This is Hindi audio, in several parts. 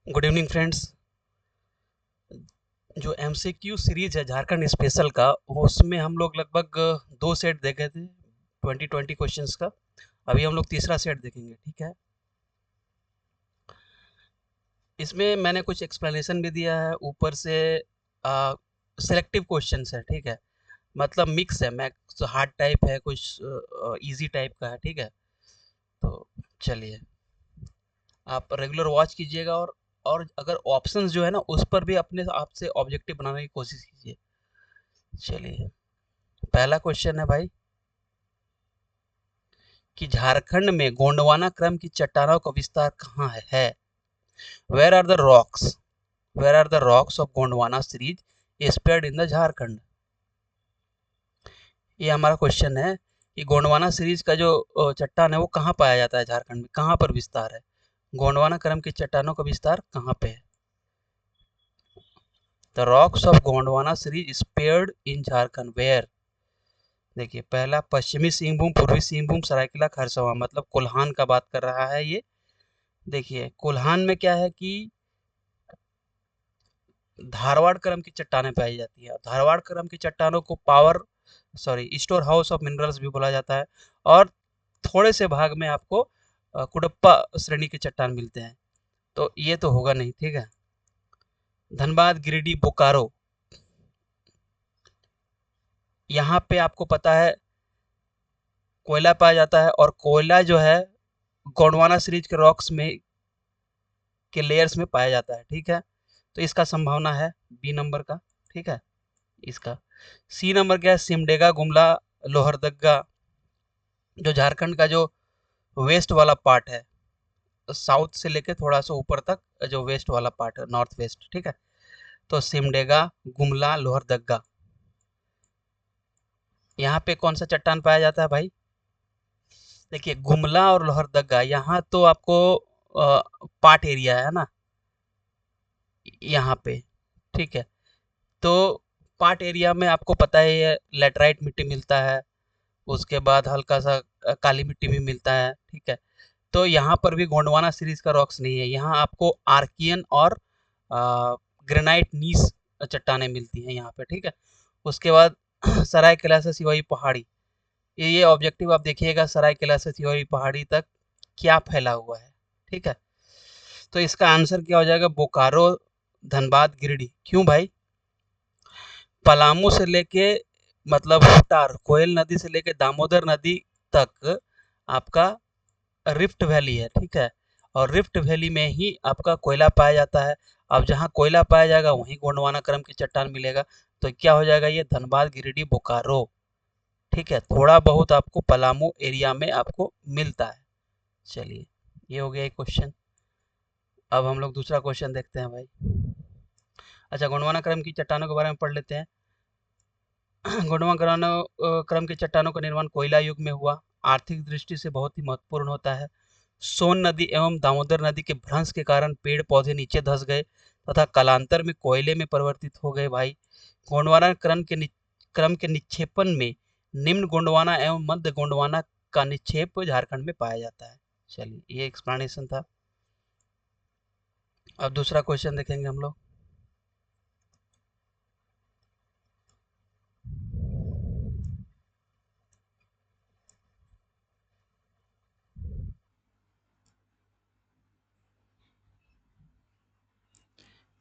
Good evening friends. जो एमसीक्यू सीरीज है झारखंड स्पेशल का, वो उसमें हम लोग लगभग 2 सेट देखे थे 2020 क्वेश्चंस का। अभी हम लोग तीसरा सेट देखेंगे, ठीक है। इसमें मैंने कुछ एक्सप्लेनेशन भी दिया है ऊपर से। सिलेक्टिव क्वेश्चंस है, ठीक है। मतलब मिक्स है, मैक्स हार्ड टाइप है, कुछ इजी टाइप का है, ठीक है। तो चलिए, आप रेगुलर वॉच कीजिएगा और अगर ऑप्शंस जो है ना, उस पर भी अपने आप से ऑब्जेक्टिव बनाने की कोशिश कीजिए। चलिए, पहला क्वेश्चन है भाई कि झारखंड में गोंडवाना क्रम की चट्टानों का विस्तार कहाँ है। Where are the rocks where are the rocks of Gondwana series spread in the Jharkhand. ये हमारा क्वेश्चन है कि गोंडवाना सीरीज का जो चट्टान है वो कहाँ पाया जाता है झारखंड में, कहाँ पर विस्तार है। गोंडवाना क्रम की चट्टानों का विस्तार कहाँ पे है। The rocks of Gondwana series spread in Jharkhand where. देखिए, पहला पश्चिमी सिंहभूम, पूर्वी सिंहभूम, सरायकेला, खरसवां, मतलब कोल्हान का बात कर रहा है ये। देखिए, कोल्हान में क्या है कि धारवाड़ क्रम की चट्टानें पाई जाती है। धारवाड़ क्रम की चट्टानों को स्टोर हाउस ऑफ मिनरल्स भी बोला जाता है। और थोड़े से भाग में आपको कुडप्पा श्रेणी के चट्टान मिलते हैं। तो ये तो होगा नहीं, ठीक है। धनबाद, गिरिडीह, बोकारो, यहाँ पे आपको पता है कोयला पाया जाता है, और कोयला जो है गोंडवाना सीरीज के रॉक्स में के लेयर्स में पाया जाता है, ठीक है। तो इसका संभावना है बी नंबर का, ठीक है। इसका सी नंबर क्या है, सिमडेगा, गुमला, लोहरदगा, जो झारखंड का जो वेस्ट वाला पार्ट है, साउथ से लेके थोड़ा सा ऊपर तक, जो वेस्ट वाला पार्ट है, नॉर्थ वेस्ट, ठीक है। तो सिमडेगा, गुमला, लोहरदगा, यहाँ पे कौन सा चट्टान पाया जाता है भाई। देखिए, गुमला और लोहरदगा यहाँ तो आपको पार्ट एरिया है ना, यहाँ पे, ठीक है। तो पार्ट एरिया में आपको पता है लेटराइट मिट्टी मिलता है, उसके बाद हल्का सा काली मिट्टी भी मिलता है, ठीक है। तो यहाँ पर भी गोंडवाना सीरीज का रॉक्स नहीं है, यहाँ आपको आर्कियन और ग्रेनाइट नीस चट्टानें मिलती हैं यहाँ पे, ठीक है। उसके बाद सरायकेला से सिवाई पहाड़ी, ये ऑब्जेक्टिव आप देखिएगा, सरायकेला से सिवाई पहाड़ी तक क्या फैला हुआ है, ठीक है। तो इसका आंसर क्या हो जाएगा, बोकारो, धनबाद, गिरिडीह। क्यों भाई, पलामू से लेके, मतलब हुटार, कोयल नदी से लेके दामोदर नदी तक आपका रिफ्ट वैली है, ठीक है। और रिफ्ट वैली में ही आपका कोयला पाया जाता है। अब जहाँ कोयला पाया जाएगा वहीं गोंडवाना क्रम की चट्टान मिलेगा। तो क्या हो जाएगा, ये धनबाद, गिरिडीह, बोकारो, ठीक है। थोड़ा बहुत आपको पलामू एरिया में आपको मिलता है। चलिए, ये हो गया एक क्वेश्चन। अब हम लोग दूसरा क्वेश्चन देखते हैं भाई। अच्छा, गोंडवाना क्रम की चट्टानों के बारे में पढ़ लेते हैं। गोंडवाना क्रम की चट्टानों का निर्माण कोयला युग में हुआ। आर्थिक दृष्टि से बहुत ही महत्वपूर्ण होता है। सोन नदी एवं दामोदर नदी के भ्रंश के कारण पेड़ पौधे नीचे धंस गए तथा कालांतर में कोयले में परिवर्तित हो गए भाई। गोंडवाना क्रम के निक्षेपण में निम्न गोंडवाना एवं मध्य गोंडवाना का निक्षेप झारखंड में पाया जाता है। चलिए, ये एक्सप्लेनेशन था। अब दूसरा क्वेश्चन देखेंगे हम लोग।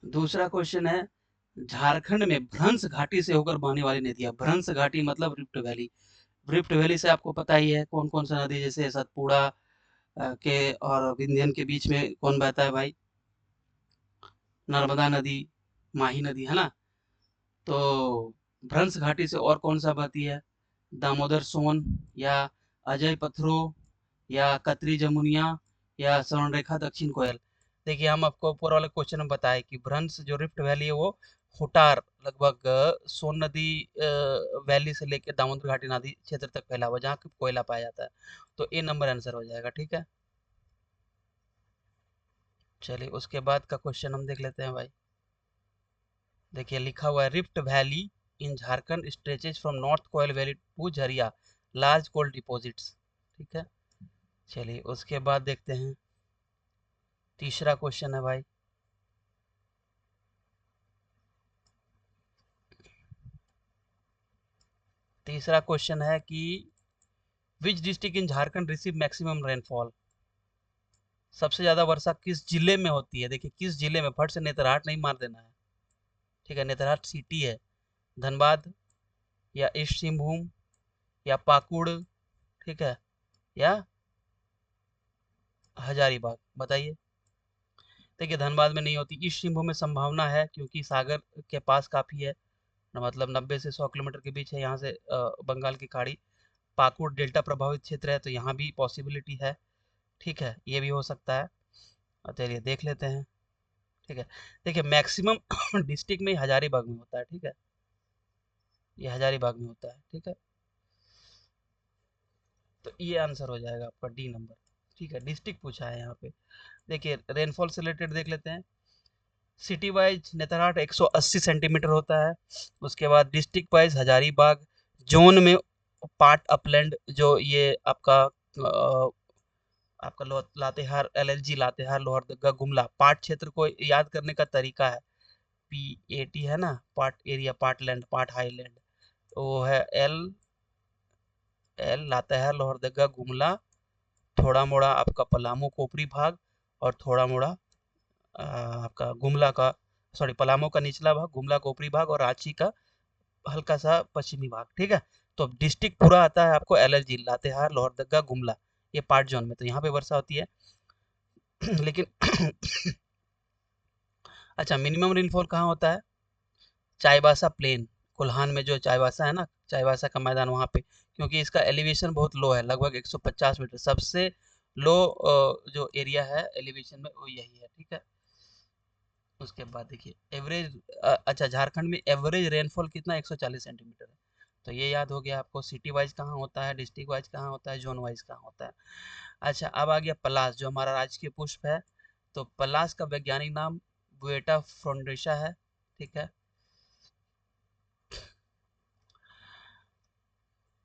दूसरा क्वेश्चन है, झारखंड में भ्रंश घाटी से होकर बहने वाली नदियां। भ्रंश घाटी मतलब रिफ्ट वैली। रिफ्ट वैली से आपको पता ही है कौन कौन सा नदी, जैसे सतपुड़ा के और विंध्यन के बीच में कौन बहता है भाई, नर्मदा नदी, माही नदी, है ना। तो भ्रंश घाटी से और कौन सा बहती है, दामोदर सोन, या अजय पथरो, या कतरी जमुनिया, या स्वर्णरेखा दक्षिण कोयल। देखिए, हम आपको ऊपर वाले क्वेश्चन में बताए कि भ्रंश जो रिफ्ट वैली है वो हुटार, लगभग सोन नदी वैली से लेकर दामोदर घाटी नदी क्षेत्र तक फैला हुआ, जहाँ कोयला पाया जाता है। तो ए नंबर आंसर हो जाएगा, ठीक है। चलिए, उसके बाद का क्वेश्चन हम देख लेते हैं भाई। देखिए, लिखा हुआ है rift valley in Jharkhand stretches from north Koel valley to Jharia large coal deposits, ठीक है। चलिए, उसके बाद देखते हैं तीसरा क्वेश्चन है भाई। तीसरा क्वेश्चन है कि which district in Jharkhand receive maximum rainfall, सबसे ज्यादा वर्षा किस जिले में होती है। देखिए किस जिले में, फट से नेतरहाट नहीं मार देना है, ठीक है, नेतरहाट सिटी है, धनबाद या ईस्ट सिंहभूम या पाकुड़, ठीक है, या हजारीबाग, बताइए। देखिए धनबाद में नहीं होती, ईस्ट सिंहभूम में संभावना है क्योंकि सागर के पास काफी है, मतलब 90 से 100 किलोमीटर के बीच है यहाँ से बंगाल की खाड़ी। पाकुड़ डेल्टा प्रभावित क्षेत्र है तो यहाँ भी पॉसिबिलिटी है, ठीक है, ये भी हो सकता है। चलिए देख लेते हैं, ठीक है। देखिए मैक्सिमम डिस्ट्रिक्ट में हजारीबाग में होता है, ठीक है, ये हजारीबाग में होता है, ठीक है, तो ये आंसर हो जाएगा आपका डी नंबर, ठीक है, डिस्ट्रिक्ट पूछा है यहाँ पे। देखिए रेनफॉल से रिलेटेड देख लेते हैं। सिटी वाइज नेतरहाट 180 सेंटीमीटर होता है, उसके बाद डिस्ट्रिक्ट वाइज हजारीबाग, जोन में पार्ट अपलैंड जो ये आपका लातेहार, एलएलजी लातेहार, लोहरदगा, गुमला, पार्ट क्षेत्र को याद करने का तरीका है, PAT है ना, part area, part land, part highland, वो है एल एल लातेहार, लोहरदगा, गुमला, थोड़ा मोड़ा आपका पलामू कोपरी भाग, और थोड़ा मोड़ा आपका गुमला का, सॉरी पलामू का निचला भाग, गुमला का ऊपरी भाग, और रांची का हल्का सा पश्चिमी भाग, ठीक है। तो डिस्ट्रिक्ट पूरा आता है आपको एलएलजी लातेहार, लोहरदगा, गुमला, ये पार्ट जोन में, तो यहाँ पे वर्षा होती है। लेकिन अच्छा मिनिमम रेनफॉल कहाँ होता है, चाईबासा प्लेन, कोल्हान में जो चाईबासा है ना, चाईबासा का मैदान वहाँ पे, क्योंकि इसका एलिवेशन बहुत लो है, लगभग 150 मीटर, सबसे लो जो एरिया है एलिवेशन में वो यही है, ठीक है। उसके बाद देखिए एवरेज, अच्छा झारखंड में एवरेज रेनफॉल कितना, 140 सेंटीमीटर है, तो ये याद हो गया आपको। सिटी वाइज कहाँ होता है, डिस्ट्रिक्ट वाइज कहाँ होता है, जोन वाइज कहाँ होता है। अच्छा अब आ गया पलाश, जो हमारा राजकीय पुष्प है, तो पलाश का वैज्ञानिक नाम बुएटा फ्रोंडेसा है, ठीक है।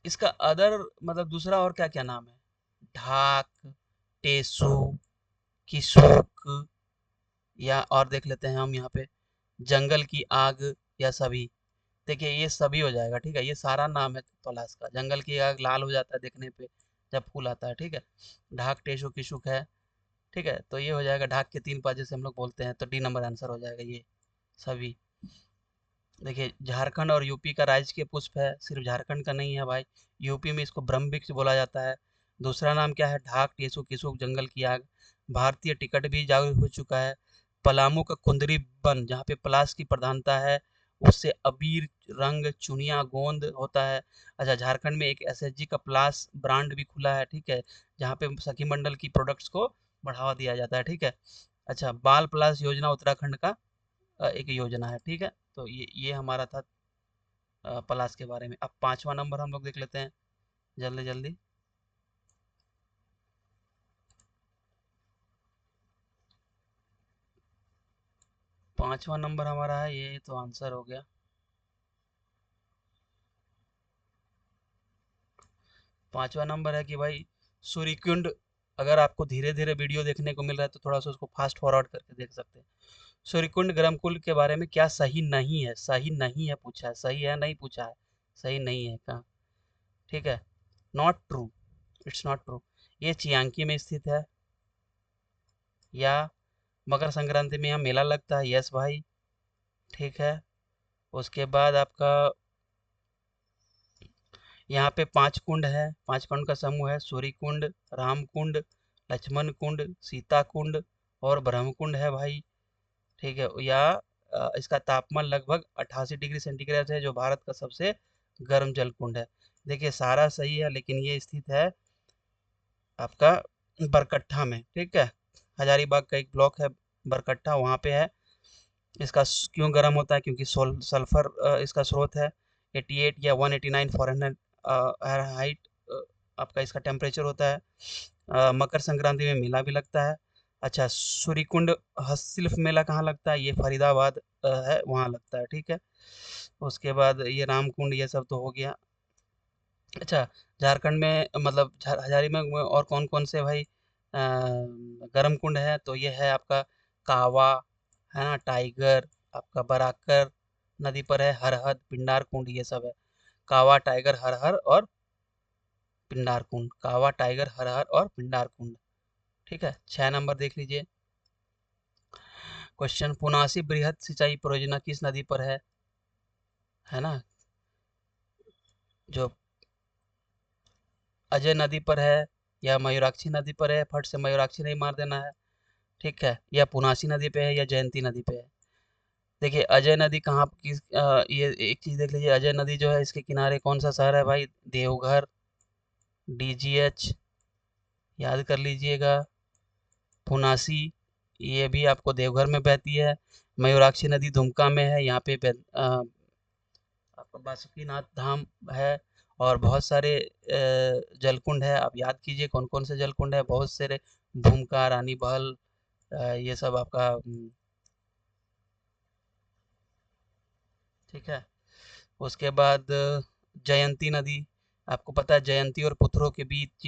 इसका अदर मतलब दूसरा और क्या क्या नाम है, ढाक, टेसू, किशोक, या और देख लेते हैं हम यहाँ पे, जंगल की आग, या सभी। देखिए ये सभी हो जाएगा, ठीक है, ये सारा नाम है पलाश का। जंगल की आग लाल हो जाता है देखने पे जब फूल आता है, ठीक है। ढाक, टेसू, किशुक है, ठीक है, तो ये हो जाएगा ढाक के 3 पात जैसे हम लोग बोलते हैं, तो डी नंबर आंसर हो जाएगा ये सभी। देखिए झारखंड और यूपी का राज्य के पुष्प है, सिर्फ झारखंड का नहीं है भाई, यूपी में इसको ब्रह्मवृक्ष बोला जाता है। दूसरा नाम क्या है, ढाक, टेसू, किशुक, जंगल की आग। भारतीय टिकट भी जारी हो चुका है। पलामू का कुंदरी वन, जहाँ पे पलाश की प्रधानता है, उससे अबीर रंग, चुनिया, गोंद होता है। अच्छा झारखंड में एक SHG का पलाश ब्रांड भी खुला है, ठीक है, जहाँ पे सखी मंडल की प्रोडक्ट्स को बढ़ावा दिया जाता है, ठीक है। अच्छा बाल पलाश योजना उत्तराखंड का एक योजना है, ठीक है, तो ये हमारा था पलाश के बारे में। अब 5वां नंबर हम लोग देख लेते हैं जल्दी जल्दी। 5वां नंबर हमारा है, ये तो आंसर हो गया। 5वां नंबर है कि भाई सूर्यकुंड, अगर आपको धीरे धीरे वीडियो देखने को मिल रहा है तो थोड़ा सा उसको फास्ट फॉरवर्ड करके देख सकते हैं। सूर्यकुंड गर्मकुंड के बारे में क्या सही नहीं है, सही नहीं है पूछा है, सही है नहीं पूछा है, सही नहीं है कहाँ, ठीक है, not true, it's not true. ये चियांकी में स्थित है, या मकर संक्रांति में यहाँ मेला लगता है, यस भाई, ठीक है। उसके बाद आपका यहाँ पे 5 कुंड है, 5 कुंड का समूह है, सूर्य कुंड, राम कुंड, लक्ष्मण कुंड, सीता कुंड, और ब्रह्म कुंड है भाई, ठीक है। या इसका तापमान लगभग 88 डिग्री सेंटीग्रेड है, जो भारत का सबसे गर्म जल कुंड है। देखिए सारा सही है, लेकिन ये स्थित है आपका बरकट्ठा में, ठीक है, हजारीबाग का एक ब्लॉक है बरकट्ठा, वहाँ पे है। इसका क्यों गर्म होता है, क्योंकि सल्फर इसका स्रोत है। 88 या 189 फॉरेनहाइट हाइट आपका इसका टेम्परेचर होता है। मकर संक्रांति में मेला भी लगता है। अच्छा सूर्यकुंड हस्तशिल्प मेला कहाँ लगता है, ये फरीदाबाद है, वहाँ लगता है, ठीक है। उसके बाद ये रामकुंड, ये सब तो हो गया। अच्छा झारखंड में मतलब हजारीबाग में और कौन कौन से भाई गर्म कुंड है, तो ये है आपका कावा, है ना, टाइगर, आपका बराकर नदी पर है, हरहद, पिंडार कुंड, ये सब है। कावा टाइगर हर हर और पिंडार कुंड, कावा टाइगर हर हर और पिंडार कुंड। ठीक है, 6 नंबर देख लीजिए क्वेश्चन, पुनासी बृहद सिंचाई परियोजना किस नदी पर है ना, जो अजय नदी पर है या मयूराक्षी नदी पर है, फट से मयूराक्षी नहीं मार देना है, ठीक है, या पुनासी नदी पे है या जयंती नदी पे है। देखिए अजय नदी कहाँ किस ये एक चीज देख लीजिए, अजय नदी जो है इसके किनारे कौन सा शहर है भाई, देवघर, डीजीएच याद कर लीजिएगा, पुनासी ये भी आपको देवघर में बहती है, मयूराक्षी नदी दुमका में है, यहाँ पे आपका बासुकीनाथ धाम है, और बहुत सारे जलकुंड है, आप याद कीजिए कौन कौन से जलकुंड है, बहुत सारे, भूमका, रानी बहल, ये सब आपका ठीक है। उसके बाद जयंती नदी, आपको पता है जयंती और पुथुरो के बीच,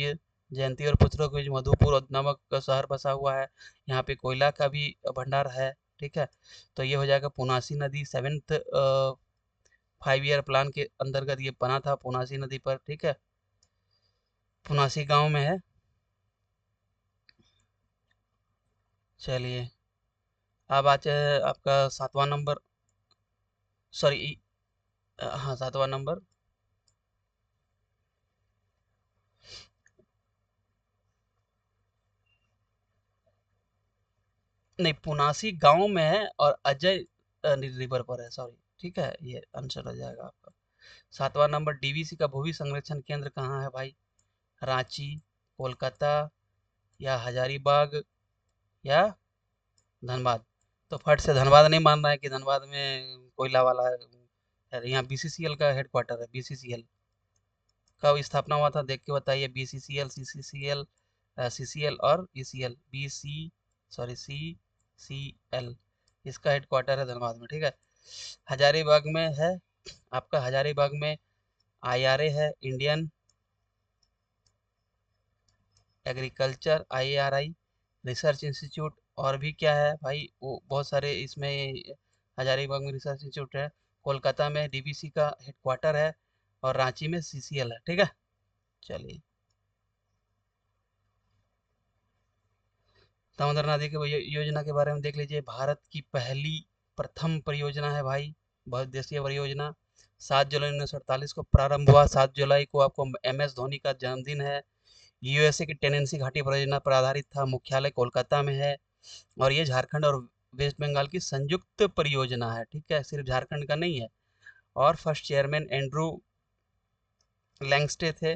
जयंती और पुथुरो के बीच मधुपुर नामक का शहर बसा हुआ है, यहाँ पे कोयला का भी भंडार है, ठीक है। तो ये हो जाएगा पुनासी नदी, 7th 5 ईयर प्लान के अंतर्गत ये बना था पुनासी नदी पर, ठीक है, पुनासी गांव में है। चलिए अब आज आपका 7वां नंबर, सॉरी, हाँ 7वां नंबर, नहीं पुनासी गांव में है और अजय रिवर पर है, सॉरी, ठीक है, ये आंसर हो जाएगा आपका। 7वां नंबर, डीवीसी का भूमि संरक्षण केंद्र कहाँ है भाई, रांची, कोलकाता या हजारीबाग या धनबाद। तो फट से धनबाद नहीं मानना है कि धनबाद में कोयला वाला है, यहाँ बीसीसीएल का हेडक्वार्टर है, बीसीसीएल कब स्थापना हुआ था देख के बताइए, बीसीसीएल, सीसीसीएल, सीसीएल और ईसीएल, सीसीएल, इसका हेडक्वार्टर है धनबाद में, ठीक है। हजारीबाग में है आपका, हजारीबाग में आईआरए है, Indian agriculture, IRI research institute, और भी क्या है भाई, वो बहुत सारे इसमें हजारीबाग में रिसर्च इंस्टीट्यूट है, कोलकाता में डीवीसी का हेडक्वार्टर है, और रांची में सीसीएल है, ठीक है। चलिए दामोदर नदी की योजना के बारे में देख लीजिए, भारत की पहली प्रथम परियोजना है भाई, बहुउद्देशीय परियोजना, 7 जुलाई 1948 को प्रारंभ हुआ, 7 जुलाई को आपको MS धोनी का जन्मदिन है, यूएसए की टेनेंसी घाटी परियोजना पर आधारित था, मुख्यालय कोलकाता में है, और ये झारखंड और वेस्ट बंगाल की संयुक्त परियोजना है, ठीक है, सिर्फ झारखंड का नहीं है, और फर्स्ट चेयरमैन एंड्रू लैंगस्टे थे।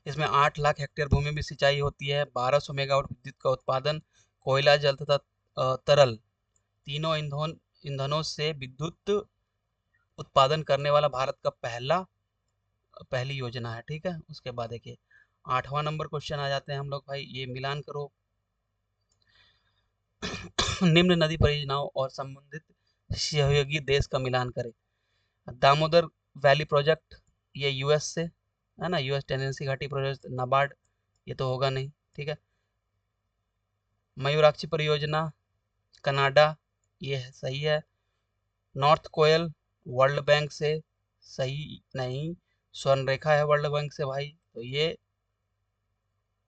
इसमें 8 लाख हेक्टेयर भूमि में सिंचाई होती है, 1200 मेगावाट विद्युत का उत्पादन, कोयला, जल तथा तरल तीनों ईंधनों से विद्युत उत्पादन करने वाला भारत का पहली योजना है, ठीक है। उसके बाद देखिए 8वां नंबर क्वेश्चन आ जाते हैं हम लोग भाई, ये मिलान करो निम्न नदी परियोजनाओं और संबंधित सहयोगी देश का मिलान करें, दामोदर वैली प्रोजेक्ट, ये यूएस से है ना, यूएस टेनेंसी घाटी प्रोजेक्ट, नाबार्ड, ये तो होगा नहीं, ठीक है। मयूराक्षी परियोजना, कनाडा, ये सही है। नॉर्थ कोयल, वर्ल्ड बैंक से, सही नहीं, स्वर्ण रेखा है वर्ल्ड बैंक से भाई, तो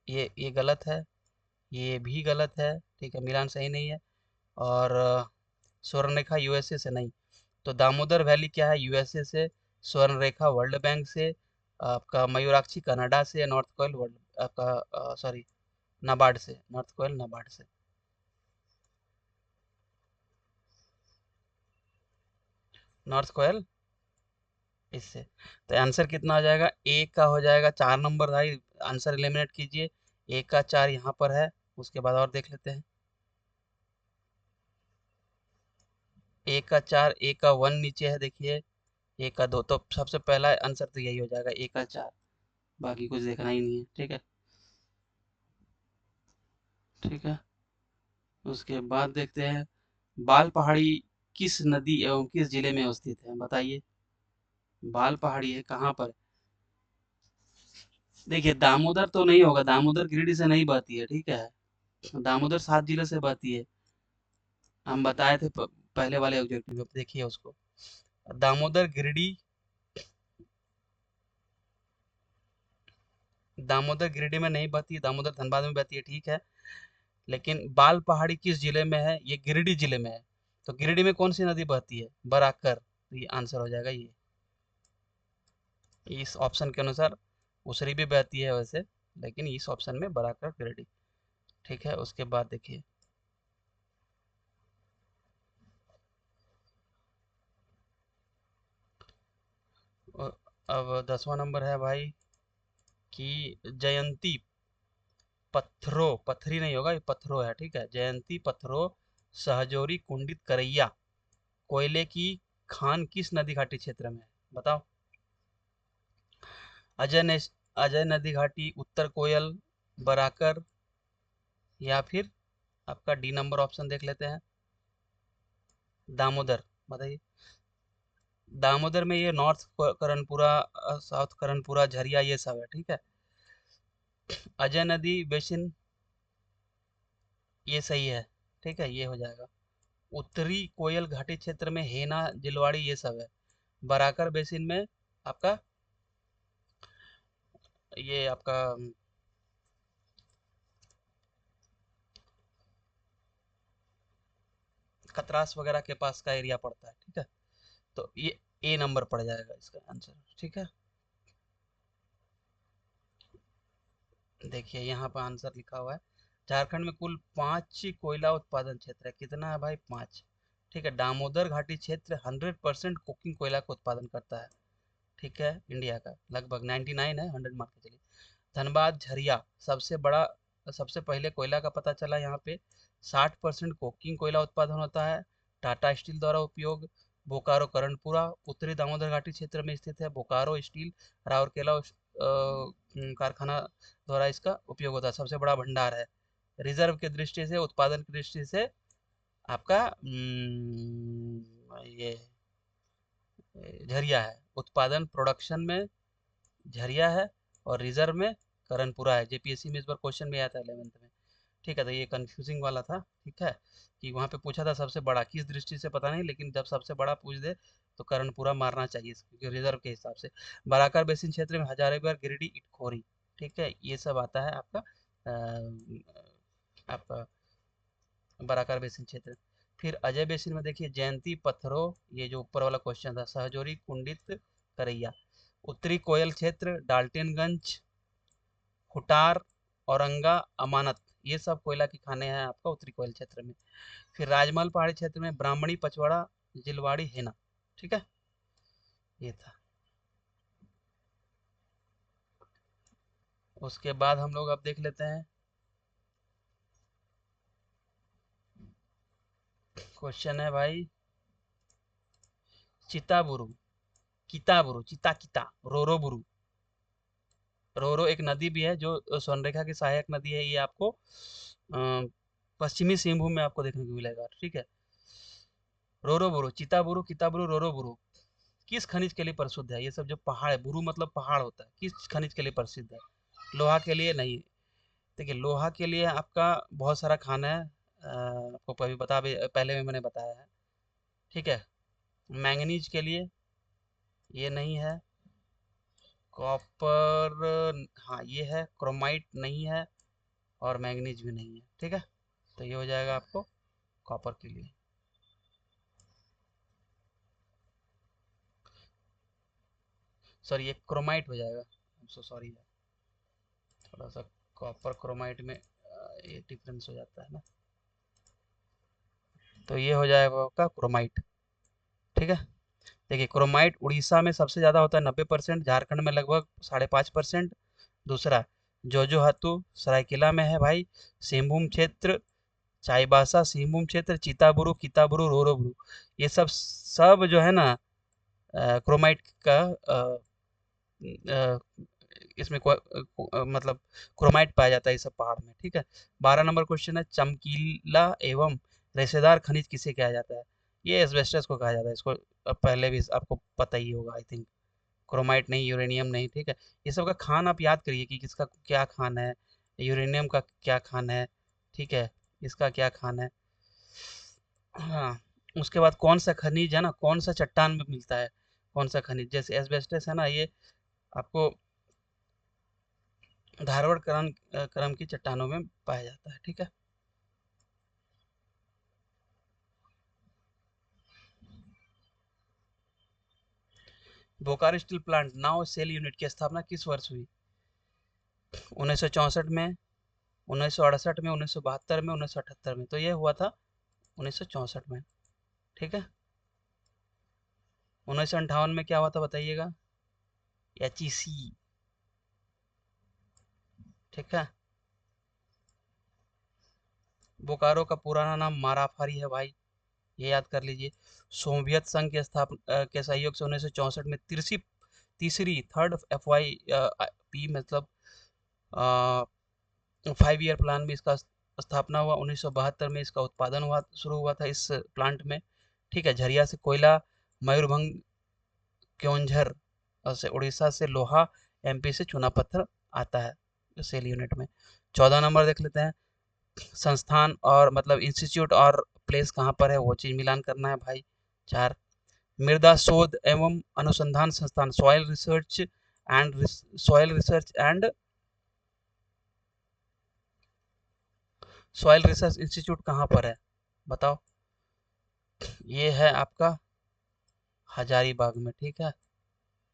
ये गलत है, ये भी गलत है, ठीक है, मिलान सही नहीं है, और स्वर्ण रेखा यूएसए से नहीं, तो दामोदर वैली क्या है, यूएसए से, स्वर्ण रेखा वर्ल्ड बैंक से, आपका मयूराक्षी कनाडा से, नॉर्थ कोयल वर्ल्ड आपका सॉरी नाबार्ड से, नॉर्थ कोयल नाबार्ड से। नॉर्थ कोयल इससे, तो आंसर कितना हो जाएगा, ए का हो जाएगा 4 नंबर भाई, आंसर एलिमिनेट कीजिए, ए का 4 यहाँ पर है, उसके बाद और देख लेते हैं, ए का 4, ए का 1 नीचे है देखिए, ए का 2, तो सबसे पहला आंसर तो यही हो जाएगा, ए का 4, बाकी कुछ देखना ही नहीं है, ठीक है, ठीक है। उसके बाद देखते हैं, बाल पहाड़ी किस नदी एवं किस जिले में अवस्थित है, बताइए, बाल पहाड़ी है कहाँ पर, देखिए दामोदर तो नहीं होगा, दामोदर गिरिडीह से नहीं बहती है, ठीक है, दामोदर 7 जिले से बहती है, हम बताए थे पहले वाले ऑब्जेक्टिव में, देखिए उसको, दामोदर गिरिडीह दामोदर गिरिडीह में नहीं बहती, दामोदर धनबाद में बहती है, ठीक है। लेकिन बाल पहाड़ी किस जिले में है? ये गिरिडीह जिले में है। तो गिरिडीह में कौन सी नदी बहती है? बराकर। तो ये आंसर हो जाएगा ये। इस ऑप्शन के अनुसार उसरी भी बहती है वैसे, लेकिन इस ऑप्शन में बराकर गिरिडीह, ठीक है। उसके बाद देखिए, अब 10वां नंबर है भाई कि जयंती पत्थरों, पत्थरी नहीं होगा, ये पत्थरों है, ठीक है। जयंती पत्थरों सहजोरी कुंडित करैया कोयले की खान किस नदी घाटी क्षेत्र में है? बताओ। अजय ने अजय नदी घाटी, उत्तर कोयल, बराकर, या फिर आपका डी नंबर ऑप्शन देख लेते हैं, दामोदर। बताइए। दामोदर में ये नॉर्थ करणपुरा, साउथ करणपुरा, झरिया, ये सब है, ठीक है। अजय नदी बेसिन, ये सही है, ठीक है, ये हो जाएगा। उत्तरी कोयल घाटी क्षेत्र में हेना, जिलवाड़ी, ये सब है। बराकर बेसिन में आपका, ये आपका खतरास वगैरह के पास का एरिया पड़ता है, ठीक है। तो ये ए नंबर पड़ जाएगा इसका आंसर, ठीक है। देखिए यहाँ पर आंसर लिखा हुआ है, झारखंड में कुल 5 कोयला उत्पादन क्षेत्र है। कितना है भाई? 5, ठीक है। दामोदर घाटी क्षेत्र 100% कुकिंग कोयला का उत्पादन करता है, ठीक है। इंडिया का लगभग 99 है, 100 मान के चलिए। धनबाद झरिया सबसे बड़ा, सबसे पहले कोयला का पता चला यहाँ पे। 60% कोकिंग कोयला उत्पादन होता है, टाटा स्टील द्वारा उपयोग। बोकारो करणपुरा उत्तरी दामोदर घाटी क्षेत्र में स्थित है। बोकारो स्टील राउरकेला कारखाना द्वारा इसका उपयोग होता है, सबसे बड़ा भंडार है। रिजर्व की दृष्टि से, उत्पादन की दृष्टि से आपका ये झरिया है। उत्पादन प्रोडक्शन में झरिया है, और रिजर्व में करणपुरा है। जेपीएससी में इस बार क्वेश्चन भी आया था 11th में, ठीक है। तो ये कंफ्यूजिंग वाला था, ठीक है, कि वहाँ पे पूछा था सबसे बड़ा किस दृष्टि से, पता नहीं, लेकिन जब सबसे बड़ा पूछ दे तो करणपुरा मारना चाहिए क्योंकि रिजर्व के हिसाब से। बराकर बेसिन क्षेत्र में हजारीबाग, गिरिडीह, इटखोरी, ठीक है, ये सब आता है आपका आपका बराकर बेसिन क्षेत्र। फिर अजय बेसिन में देखिए, जयंती पत्थरों, ये जो ऊपर वाला क्वेश्चन था, सहजोरी कुंडित करैया। उत्तरी कोयल क्षेत्र डाल्टनगंज, खुटार, औरंगा, अमानत, ये सब कोयला की खाने हैं आपका उत्तरी कोयल क्षेत्र में। फिर राजमहल पहाड़ी क्षेत्र में ब्राह्मणी, पचवाड़ा, जिलवाड़ी, हेना, ठीक है, ये था। उसके बाद हम लोग अब देख लेते हैं क्वेश्चन है भाई, चिताबुरु, किताबुरु, चिता किता, रोरोबुरु। रोरो एक नदी भी है जो स्वर्णरेखा की सहायक नदी है। ये आपको पश्चिमी सिंहभूम में आपको देखने को मिलेगा, ठीक है। रोरोबुरु, चिताबुरु, किताबुरु, रोरोबुरु किस खनिज के लिए प्रसिद्ध है? ये सब जो पहाड़ है, बुरु मतलब पहाड़ होता है, किस खनिज के लिए प्रसिद्ध है? लोहा के लिए नहीं। देखिए, लोहा के लिए आपका बहुत सारा खाना है, आपको कभी बता भी, पहले भी मैंने बताया है, ठीक है। मैंगनीज के लिए ये नहीं है। कॉपर, हाँ ये है। क्रोमाइट नहीं है, और मैंगनीज भी नहीं है, ठीक है। तो ये हो जाएगा आपको कॉपर के लिए। सॉरी, ये क्रोमाइट हो जाएगा, सो सॉरी, थोड़ा सा कॉपर क्रोमाइट में ये डिफरेंस हो जाता है ना। तो ये हो जाएगा आपका क्रोमाइट, ठीक है। देखिए, क्रोमाइट उड़ीसा में सबसे ज़्यादा होता है 90%, झारखंड में लगभग 5.5%। दूसरा, जोजोहातु सरायकेला में है भाई। सिंहभूम क्षेत्र, चाईबासा सिंहभूम क्षेत्र, चिताबुरु, किताबुरु, रोरोबुरु, ये सब सब जो है ना क्रोमाइट का अ, इसमें मतलब क्रोमाइट पाया जाता है इस सब पहाड़ में, ठीक है। 12 नंबर क्वेश्चन है, चमकीला एवं रेशेदार खनिज किसे कहा जाता है? ये एस्बेस्टस को कहा जाता है। इसको पहले भी आपको पता ही होगा आई थिंक। क्रोमाइट नहीं, यूरेनियम नहीं, ठीक है। ये सब का खान आप याद करिए कि किसका क्या खान है, यूरेनियम का क्या खान है, ठीक है, इसका क्या खान है। हाँ, उसके बाद कौन सा खनिज है ना, कौन सा चट्टान में मिलता है, कौन सा खनिज, जैसे एस्बेस्टस है ना, ये आपको धारवाड़ क्रम की चट्टानों में पाया जाता है। ठीक है। Bokaro steel plant now SAIL unit की स्थापना किस वर्ष हुई? 1964 में, 1968 में, 1972 में, 1978 में। तो ये हुआ था 1964 में। ठीक है। 1958 में क्या हुआ था बताइएगा? HEC। ठीक है। बोकारो का पुराना नाम माराफारी है भाई, ये याद कर लीजिए। सोवियत संघ के स्थापना के सहयोग से 1964 में तीसरी थर्ड FY पी मतलब 5 ईयर प्लान में इसका स्थापना हुआ। 1972 में इसका उत्पादन शुरू हुआ था इस प्लांट में। ठीक है। झरिया से कोयला, मयूरभंज, क्योंझर से उड़ीसा से लोहा, MP से चूना पत्थर आता है सेल यूनिट में। 14 नंबर देख लेते हैं। संस्थान और मतलब इंस्टीट्यूट और प्लेस कहाँ पर है वो चीज मिलान करना है भाई। 4, मृदा शोध एवं अनुसंधान संस्थान soil research and soil research institute कहाँ पर है बताओ? ये है आपका हजारीबाग में। ठीक है।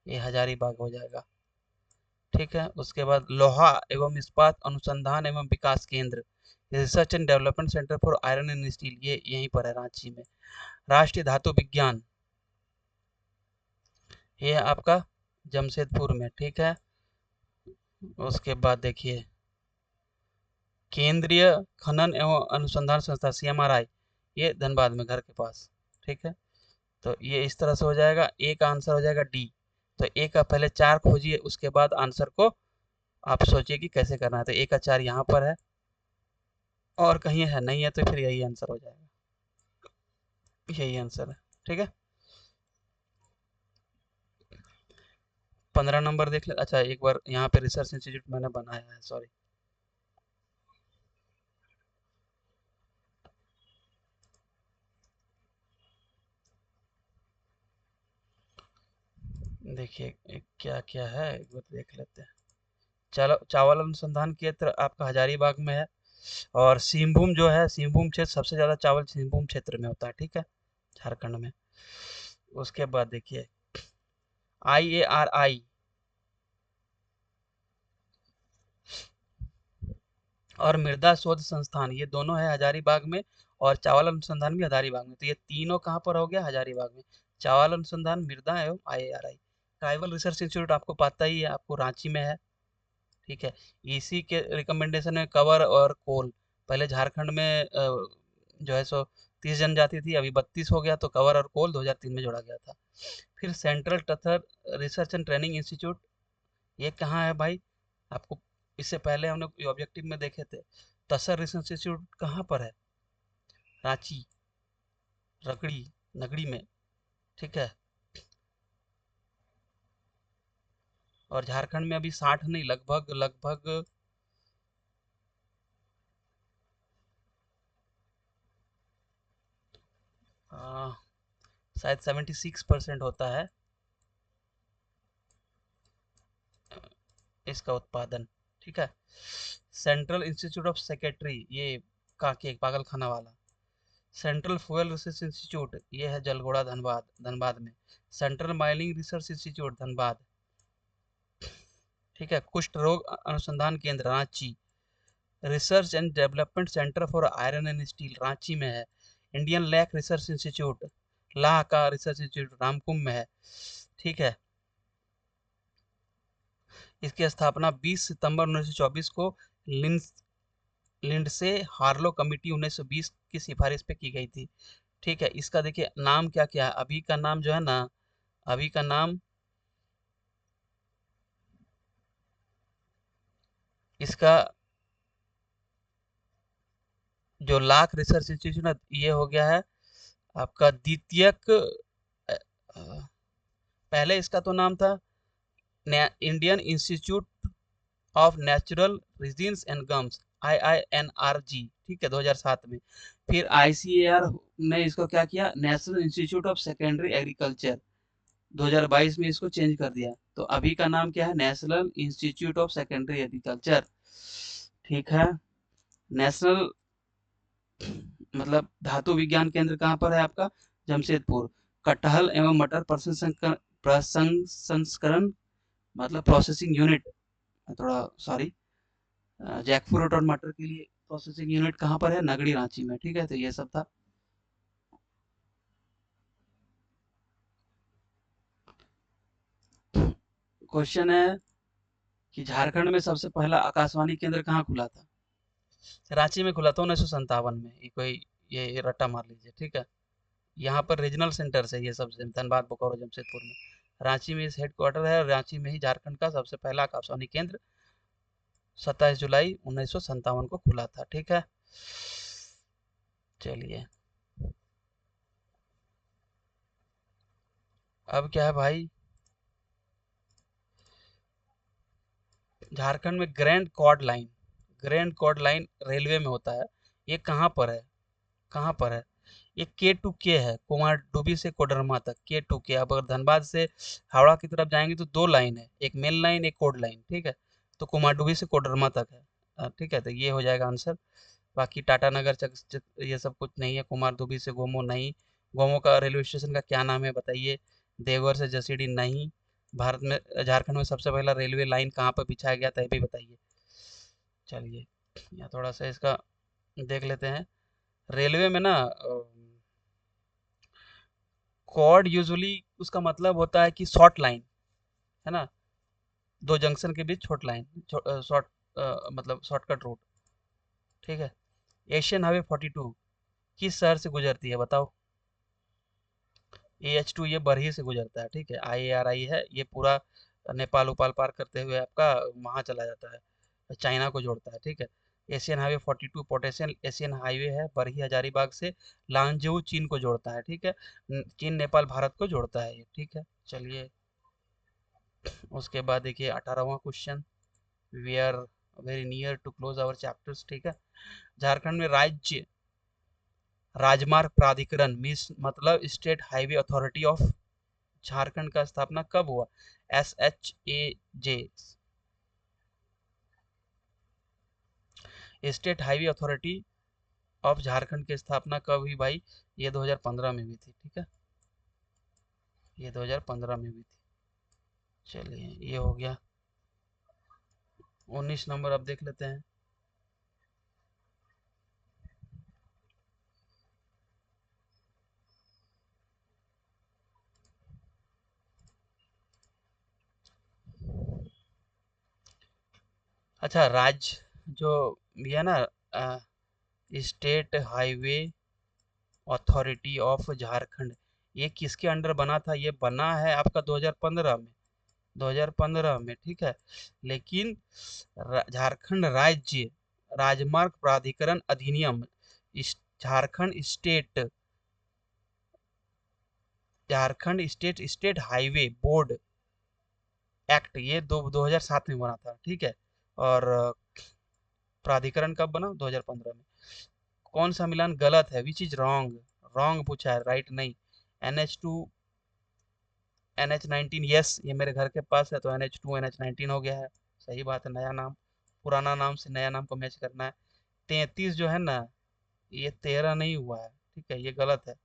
ये हजारीबाग हो जाएगा। ठीक है। उसके बाद लोहा एवं इस्पात अनुसंधान एवं विकास केंद्र, research and development centre for iron and steel, ये यहीं पर है रांची में। राष्ट्रीय धातु विज्ञान, ये है आपका जमशेदपुर में। ठीक है। उसके बाद देखिए केंद्रीय खनन एवं अनुसंधान संस्था CMRI, ये धनबाद में घर के पास। ठीक है। तो ये इस तरह से हो जाएगा। ए का आंसर हो जाएगा डी। तो ए का पहले 4 खोजिए, उसके बाद आंसर को आप सोचिए कि कैसे करना है। तो ए का 4 यहाँ पर है और कहीं है नहीं है, तो फिर यही आंसर हो जाएगा। यही आंसर है। ठीक है। 15 नंबर देख ले। अच्छा एक बार यहाँ पे रिसर्च इंस्टीट्यूट मैंने बनाया है, सॉरी। देखिए क्या क्या है एक बार देख लेते हैं। चलो चावल अनुसंधान केंद्र आपका हजारीबाग में है। और सिंहभूम जो है, सिंहभूम क्षेत्र सबसे ज्यादा चावल सिंहभूम क्षेत्र में होता है। ठीक है। झारखंड में। उसके बाद देखिए IARI और मृदा शोध संस्थान, ये दोनों है हजारीबाग में। और चावल अनुसंधान भी हजारीबाग में। तो ये तीनों कहाँ पर हो गया? हजारीबाग में। चावल अनुसंधान, मृदा एवं IARI। ट्राइबल रिसर्च इंस्टीट्यूट आपको पता ही है, आपको रांची में है। ठीक है। इसी के रिकमेंडेशन में कवर और कोल, पहले झारखंड में जो है सो 30 जनजाति थी, अभी 32 हो गया। तो कवर और कोल 2003 में जोड़ा गया था। फिर central tasar research and training institute, ये कहाँ है भाई? आपको इससे पहले हमने ऑब्जेक्टिव में देखे थे। तसर रिसर्च इंस्टीट्यूट कहाँ पर है? रांची, रगड़ी, नगड़ी में। ठीक है। और झारखंड में अभी 60 नहीं, लगभग लगभग शायद 76% होता है इसका उत्पादन। ठीक है। सेंट्रल इंस्टीट्यूट ऑफ सेक्रेटरी, ये काके पागल खाना वाला। सेंट्रल फ्यूल रिसर्च इंस्टीट्यूट, ये है जलगोड़ा धनबाद, धनबाद में। Central mining research institute Dhanbad. ठीक है। कुष्ठ रोग अनुसंधान केंद्र Ranchi. Research and development centre for iron and steel Ranchi में है। इंडियन लैक रिसर्च इंस्टीट्यूट, लाह का रिसर्च इंस्टीट्यूट रामकुंभ में है। ठीक है। इसकी स्थापना 20 सितंबर 1924 को लिंडसे हार्लो कमिटी 1920 की सिफारिश पे की गई थी। ठीक है। इसका देखिए नाम क्या क्या है। अभी का नाम जो है ना, अभी का नाम इसका जो लाख रिसर्च इंस्टीट्यूट है, ये हो गया है आपका द्वितीयक। पहले इसका तो नाम था Indian institute of natural resins and gums, IINRG। ठीक है, 2007 में। फिर ICAR ने इसको क्या किया, national institute of secondary agriculture 2022 में इसको चेंज कर दिया। तो अभी का नाम क्या है? National institute of secondary agriculture. ठीक है। नेशनल मतलब धातु विज्ञान केंद्र कहाँ पर है आपका? जमशेदपुर। कटहल एवं मटर प्रसंस्करण मतलब प्रोसेसिंग यूनिट, थोड़ा सॉरी, जैकफ्रूट और मटर के लिए प्रोसेसिंग यूनिट कहाँ पर है? नगड़ी, रांची में। ठीक है, तो ये सब था। क्वेश्चन है कि झारखंड में सबसे पहला आकाशवाणी केंद्र कहाँ खुला था? रांची में खुला था 1957 में। ये कोई ये रट्टा मार लीजिए। ठीक है। यहाँ पर रीजनल सेंटर है ये सब, धनबाद, बोकारो, जमशेदपुर में। रांची में इस हेडक्वार्टर है, और रांची में ही झारखंड का सबसे पहला आकाशवाणी केंद्र 27 जुलाई 1957 को खुला था। ठीक है। चलिए, अब क्या है भाई? झारखंड में ग्रैंड कॉर्ड लाइन रेलवे में होता है। ये कहाँ पर है? कहाँ पर है? ये K2K है, कुमारडुबी से कोडरमा तक। K2K। अब अगर धनबाद से हावड़ा की तरफ जाएंगे तो दो लाइन है, एक मेन लाइन, एक कोड लाइन। ठीक है। तो कुमारडुबी से कोडरमा तक है। ठीक है, तो ये हो जाएगा आंसर। बाकी टाटानगर ये सब कुछ नहीं है। कुमारडुबी से गोमो नहीं। गोमो का रेलवे स्टेशन का क्या नाम है बताइए? देवघर से जसीडीह नहीं। भारत में झारखंड में सबसे पहला रेलवे लाइन कहाँ पर बिछाया गया था, ये भी बताइए। चलिए, यहाँ थोड़ा सा इसका देख लेते हैं। रेलवे में ना कॉर्ड यूजुअली उसका मतलब होता है कि शॉर्ट लाइन, है ना, दो जंक्शन के बीच शॉर्ट लाइन, शॉर्ट मतलब शॉर्टकट रूट। ठीक है। एशियन हाईवे 42 किस शहर से गुजरती है बताओ? AH2 ये बरही से गुजरता है। ठीक है। IARI है ये, पूरा नेपाल उपाल पार करते हुए आपका वहाँ चला जाता है, चाइना को जोड़ता है। ठीक है। एशियन हाईवे 42 पोटेशियन एशियन हाईवे है, बरही हजारीबाग से लांगझोउ चीन को जोड़ता है। ठीक है। चीन, नेपाल, भारत को जोड़ता है ये। ठीक है। चलिए, उसके बाद देखिए 18वां question. We are very near to close our chapters. ठीक है। झारखंड में राज्य राजमार्ग प्राधिकरण मीन्स मतलब state highway authority of Jharkhand का स्थापना कब हुआ? SHAJ, state highway authority of Jharkhand की स्थापना कब हुई भाई? ये 2015 में हुई थी। ठीक है। ये 2015 में हुई थी। चलिए, ये हो गया। 19 नंबर अब देख लेते हैं। अच्छा, राज्य जो ये है ना, state highway authority of Jharkhand, ये किसके अंडर बना था? ये बना है आपका 2015 में। 2015 में। ठीक है। लेकिन झारखंड राज्य राजमार्ग प्राधिकरण अधिनियम, Jharkhand state highway board act, ये 2007 में बना था। ठीक है। और प्राधिकरण कब बना? 2015 में। कौन सा मिलान गलत है? Which is wrong? रॉन्ग पूछा है, राइट नहीं। NH2 NH19, यस, ये मेरे घर के पास है तो NH2 NH19 हो गया है। सही बात है। नया नाम, पुराना नाम से नया नाम को मैच करना है। 33 जो है ना, ये 13 नहीं हुआ है। ठीक है, ये गलत है।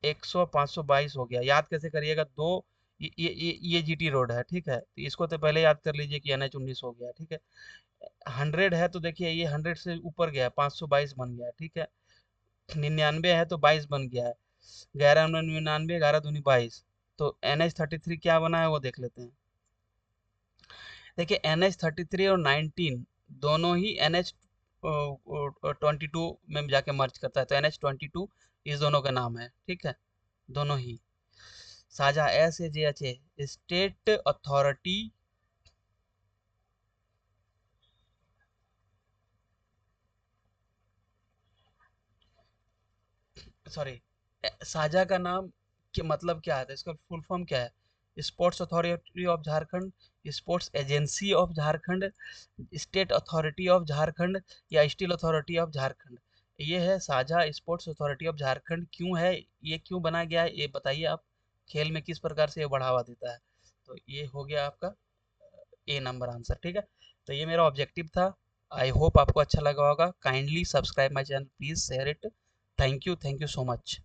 100 522 हो गया। याद कैसे करिएगा? दो ये GT रोड है। ठीक है, तो इसको तो पहले याद कर लीजिए कि NH19 हो गया। ठीक है। 100 है तो देखिए ये 100 से ऊपर गया है, 522 बन गया है। ठीक है। 99 है तो 22 बन गया है। 1199, 11 दूनी 22। तो NH33 क्या बना है वो देख लेते हैं। देखिए, NH33 और 19 दोनों ही NH22 में जाके मर्ज करता है, तो NH22 इस दोनों का नाम है। ठीक है। दोनों ही साझा SAJH स्टेट अथॉरिटी, सॉरी, साझा का नाम के मतलब क्या है? इसका फुल फॉर्म क्या है? Sports authority of Jharkhand, sports agency of Jharkhand, state authority of Jharkhand, या स्टील अथॉरिटी ऑफ झारखंड। ये है साझा स्पोर्ट्स अथॉरिटी ऑफ झारखंड। क्यों है ये, क्यों बनाया गया है, ये बताइए आप। खेल में किस प्रकार से ये बढ़ावा देता है। तो ये हो गया आपका ए नंबर आंसर, ठीक है। तो ये मेरा ऑब्जेक्टिव था। आई होप आपको अच्छा लगा होगा। Kindly subscribe my channel, please share it. Thank you so much.